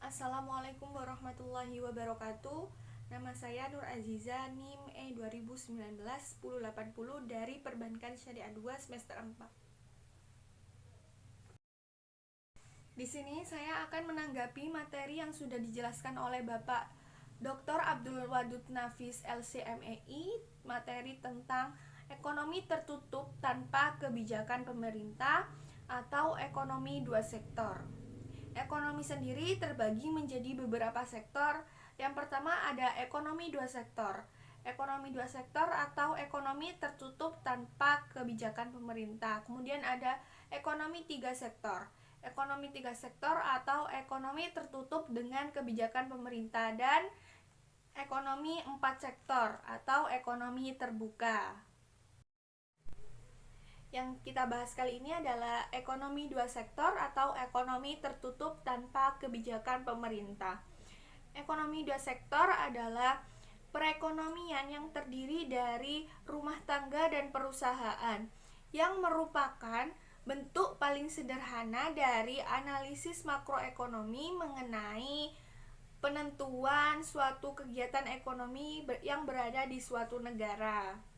Assalamualaikum warahmatullahi wabarakatuh. Nama saya Nur Aziza, NIM E 2019-1080 dari Perbankan Syariah 2 semester 4. Di sini saya akan menanggapi materi yang sudah dijelaskan oleh Bapak Dr. Abdul Wadud Nafis LCMEI, materi tentang ekonomi tertutup tanpa kebijakan pemerintah atau ekonomi dua sektor. Ekonomi sendiri terbagi menjadi beberapa sektor. Yang pertama ada ekonomi dua sektor. Ekonomi dua sektor atau ekonomi tertutup tanpa kebijakan pemerintah. Kemudian ada ekonomi tiga sektor. Ekonomi tiga sektor atau ekonomi tertutup dengan kebijakan pemerintah, dan ekonomi empat sektor atau ekonomi terbuka. Yang kita bahas kali ini adalah ekonomi dua sektor atau ekonomi tertutup tanpa kebijakan pemerintah. Ekonomi dua sektor adalah perekonomian yang terdiri dari rumah tangga dan perusahaan, yang merupakan bentuk paling sederhana dari analisis makroekonomi mengenai penentuan suatu kegiatan ekonomi yang berada di suatu negara.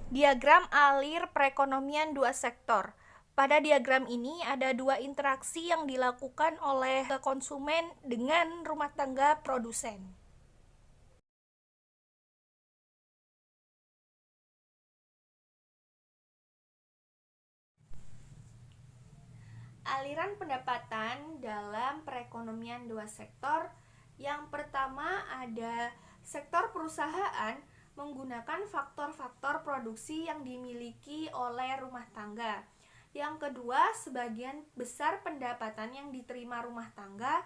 Diagram alir perekonomian dua sektor. Pada diagram ini ada dua interaksi yang dilakukan oleh konsumen dengan rumah tangga produsen. Aliran pendapatan dalam perekonomian dua sektor. Yang pertama ada sektor perusahaan menggunakan faktor-faktor produksi yang dimiliki oleh rumah tangga. Yang kedua, sebagian besar pendapatan yang diterima rumah tangga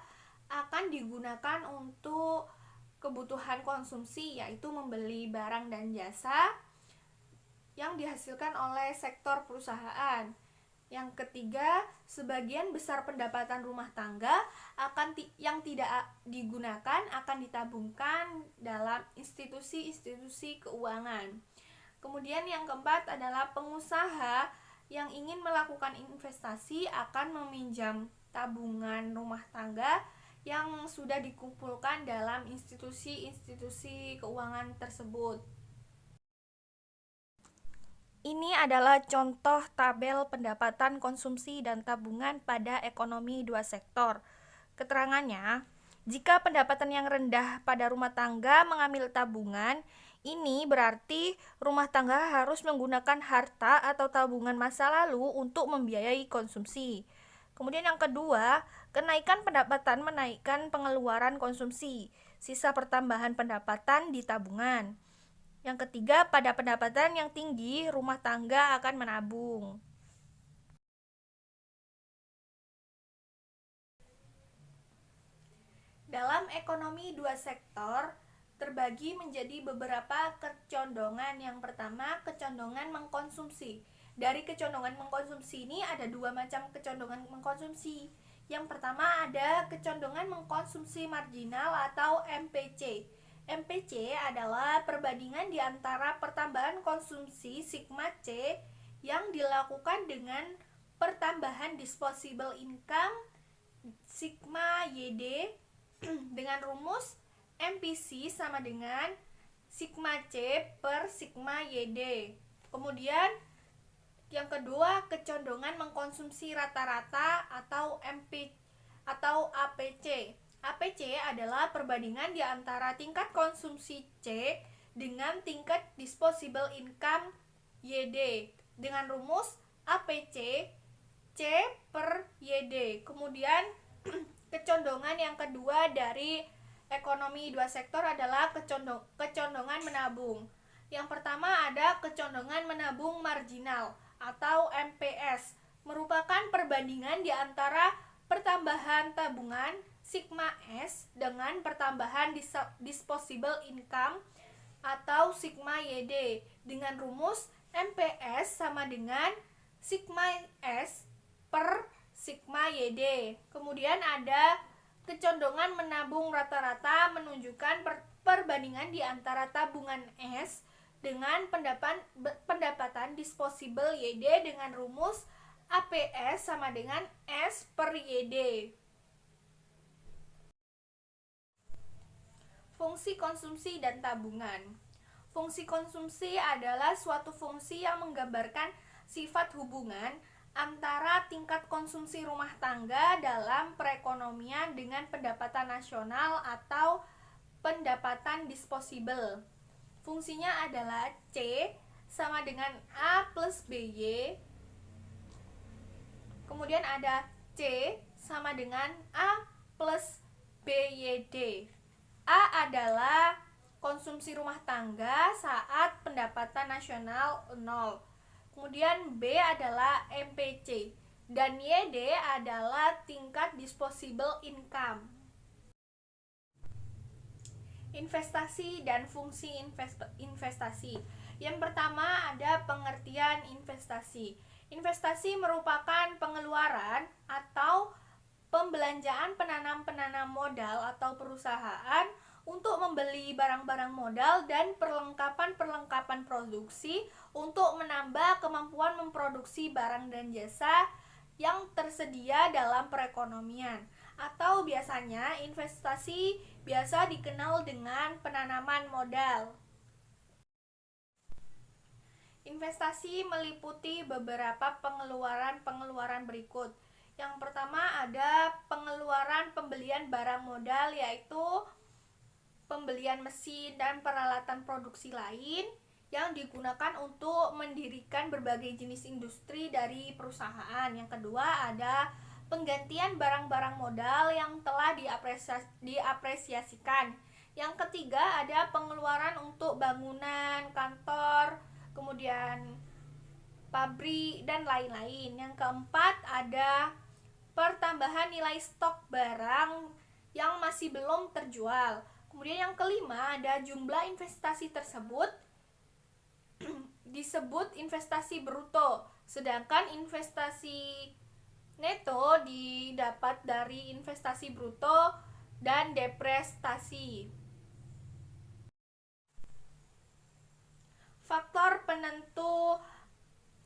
akan digunakan untuk kebutuhan konsumsi, yaitu membeli barang dan jasa yang dihasilkan oleh sektor perusahaan. Yang ketiga, sebagian besar pendapatan rumah tangga yang tidak digunakan akan ditabungkan dalam institusi-institusi keuangan. Kemudian yang keempat adalah pengusaha yang ingin melakukan investasi akan meminjam tabungan rumah tangga yang sudah dikumpulkan dalam institusi-institusi keuangan tersebut. Ini adalah contoh tabel pendapatan konsumsi dan tabungan pada ekonomi dua sektor. Keterangannya, jika pendapatan yang rendah pada rumah tangga mengambil tabungan, ini berarti rumah tangga harus menggunakan harta atau tabungan masa lalu untuk membiayai konsumsi. Kemudian yang kedua, kenaikan pendapatan menaikkan pengeluaran konsumsi. Sisa pertambahan pendapatan di tabungan. Yang ketiga, pada pendapatan yang tinggi, rumah tangga akan menabung. Dalam ekonomi dua sektor terbagi menjadi beberapa kecondongan. Yang pertama, kecondongan mengkonsumsi. Dari kecondongan mengkonsumsi ini ada dua macam kecondongan mengkonsumsi. Yang pertama ada kecondongan mengkonsumsi marginal atau MPC. MPC adalah perbandingan di antara pertambahan konsumsi sigma C yang dilakukan dengan pertambahan disposable income sigma YD dengan rumus MPC sama dengan sigma C per sigma YD. Kemudian yang kedua, kecondongan mengkonsumsi rata-rata atau APC. APC adalah perbandingan di antara tingkat konsumsi C dengan tingkat disposable income YD dengan rumus APC C per YD. Kemudian kecondongan yang kedua dari ekonomi dua sektor adalah kecondongan menabung. Yang pertama ada kecondongan menabung marginal atau MPS, merupakan perbandingan di antara pertambahan tabungan sigma S dengan pertambahan disposable income atau sigma YD dengan rumus MPS sama dengan sigma S per sigma YD. Kemudian ada kecondongan menabung rata-rata, menunjukkan perbandingan di antara tabungan S dengan pendapatan disposable YD dengan rumus APS sama dengan S per YD. Fungsi konsumsi dan tabungan. Fungsi konsumsi adalah suatu fungsi yang menggambarkan sifat hubungan antara tingkat konsumsi rumah tangga dalam perekonomian dengan pendapatan nasional atau pendapatan disposable. Fungsinya adalah C sama dengan A plus BY. Kemudian ada C sama dengan A plus BYD. A adalah konsumsi rumah tangga saat pendapatan nasional 0. Kemudian B adalah MPC dan YD adalah tingkat disposable income. Investasi dan fungsi investasi. Yang pertama ada pengertian investasi. Investasi merupakan pengeluaran atau pembelanjaan penanam modal atau perusahaan untuk membeli barang-barang modal dan perlengkapan produksi untuk menambah kemampuan memproduksi barang dan jasa yang tersedia dalam perekonomian. Atau biasanya investasi biasa dikenal dengan penanaman modal. Investasi meliputi beberapa pengeluaran berikut. Yang pertama ada pengeluaran pembelian barang modal, yaitu pembelian mesin dan peralatan produksi lain yang digunakan untuk mendirikan berbagai jenis industri dari perusahaan. Yang kedua ada penggantian barang-barang modal yang telah diapresiasikan. Yang ketiga ada pengeluaran untuk bangunan, kantor, kemudian pabrik dan lain-lain. Yang keempat ada pertambahan nilai stok barang yang masih belum terjual. Kemudian yang kelima ada jumlah investasi tersebut disebut investasi bruto, sedangkan investasi neto didapat dari investasi bruto dan depresiasi. Faktor penentu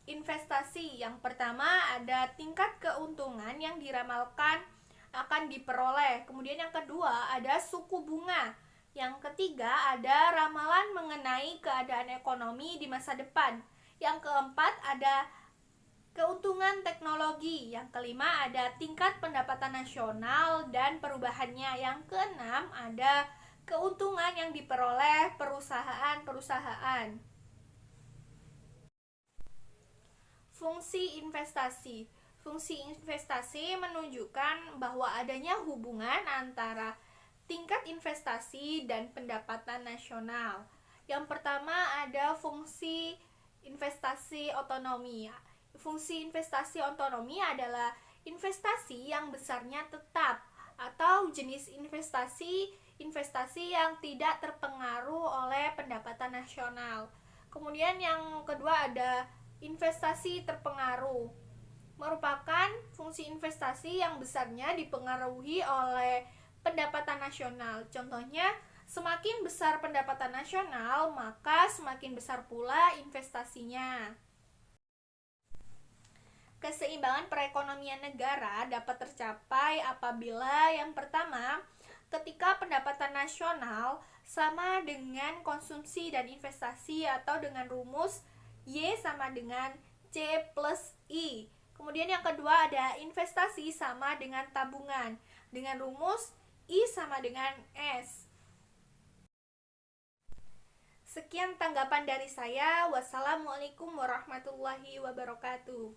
investasi. Yang pertama ada tingkat keuntungan yang diramalkan akan diperoleh. Kemudian yang kedua ada suku bunga. Yang ketiga ada ramalan mengenai keadaan ekonomi di masa depan. Yang keempat ada keuntungan teknologi. Yang kelima ada tingkat pendapatan nasional dan perubahannya. Yang keenam ada keuntungan yang diperoleh perusahaan-perusahaan. Fungsi investasi. Fungsi investasi menunjukkan bahwa adanya hubungan antara tingkat investasi dan pendapatan nasional. Yang pertama ada fungsi investasi otonomi. Fungsi investasi otonomi adalah investasi yang besarnya tetap atau jenis investasi yang tidak terpengaruh oleh pendapatan nasional. Kemudian yang kedua ada investasi terpengaruh, merupakan fungsi investasi yang besarnya dipengaruhi oleh pendapatan nasional. Contohnya, semakin besar pendapatan nasional, maka semakin besar pula investasinya. Keseimbangan perekonomian negara dapat tercapai apabila yang pertama, ketika pendapatan nasional sama dengan konsumsi dan investasi atau dengan rumus Y sama dengan C plus I. Kemudian yang kedua ada investasi sama dengan tabungan dengan rumus I sama dengan S. Sekian tanggapan dari saya. Wassalamualaikum warahmatullahi wabarakatuh.